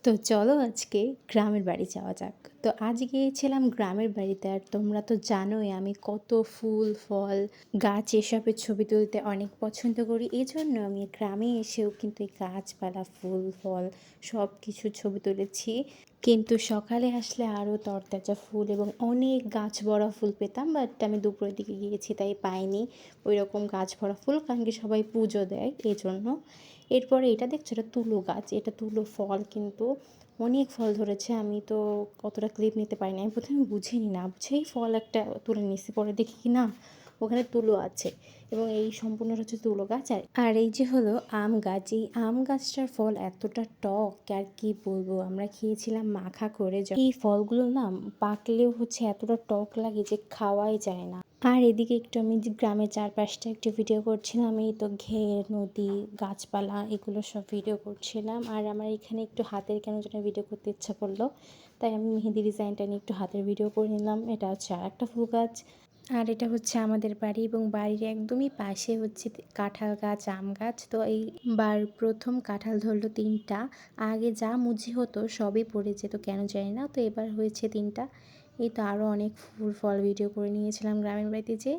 তো চলো আজকে গ্রামের বাড়ি যাওয়া যাক। তো আজ গিয়েছিলাম গ্রামের বাড়িতে। আর তোমরা তো জানোই আমি কত ফুল, ফল, গাছ এসবের ছবি তুলতে অনেক পছন্দ করি। এজন্য আমি গ্রামে এসেও কিন্তু এই গাছপালা, ফুল, ফল সবকিছুর ছবি তুলেছি। কিন্তু সকালে আসলে আরও তরতাজা ফুল এবং অনেক গাছ ভরা ফুল পেতাম। বাট আমি দুপুরের দিকে গিয়েছি তাই পাইনি ওইরকম গাছ ভরা ফুল, কারণ কি সবাই পুজো দেয় এজন্য। এরপরে এটা দেখছো, এটা তুলো গাছ, এটা তুলো ফল, কিন্তু অনেক ফল ধরেছে। আমি তো কতটা ক্লিপ নিতে পারিনি, আমি প্রথমে বুঝিনি, না বুঝেই ফল একটা তুলে নিচ্ছি। পরে দেখি কি না ওখানে তুলো আছে এবং এই সম্পূর্ণটা হচ্ছে তুলো গাছ। আর এই যে হলো আম গাছ, এই আম গাছটার ফল এতটা টক আর কি বলবো। আমরা খেয়েছিলাম মাখা করে। এই ফলগুলো না পাকলেও হচ্ছে এতটা টক লাগে যে খাওয়াই যায় না। আর এদিকে একটু আমি যে গ্রামের চারপাশটা একটু ভিডিও করছিলাম। এই তো ঘের, নদী, গাছপালা এগুলো সব ভিডিও করছিলাম। আর আমার এখানে একটু হাতের কেন যেন ভিডিও করতে ইচ্ছা করলো, তাই আমি মেহেদি ডিজাইনটা নিয়ে একটু হাতের ভিডিও করে নিলাম। এটা হচ্ছে আর একটা ফুল গাছ। আর এটা হচ্ছে আমাদের বাড়ি এবং বাড়ির একদমই পাশে হচ্ছে কাঁঠাল গাছ, আম গাছ। তো এইবার প্রথম কাঁঠাল ধরলো 3টা। আগে যা মুজি হতো সবই পড়ে যেত কেন জানি না, তো এবার হয়েছে 3টা। এই তো আরও অনেক ফুল ফল ভিডিও করে নিয়েছিলাম গ্রামের বাড়িতে যে।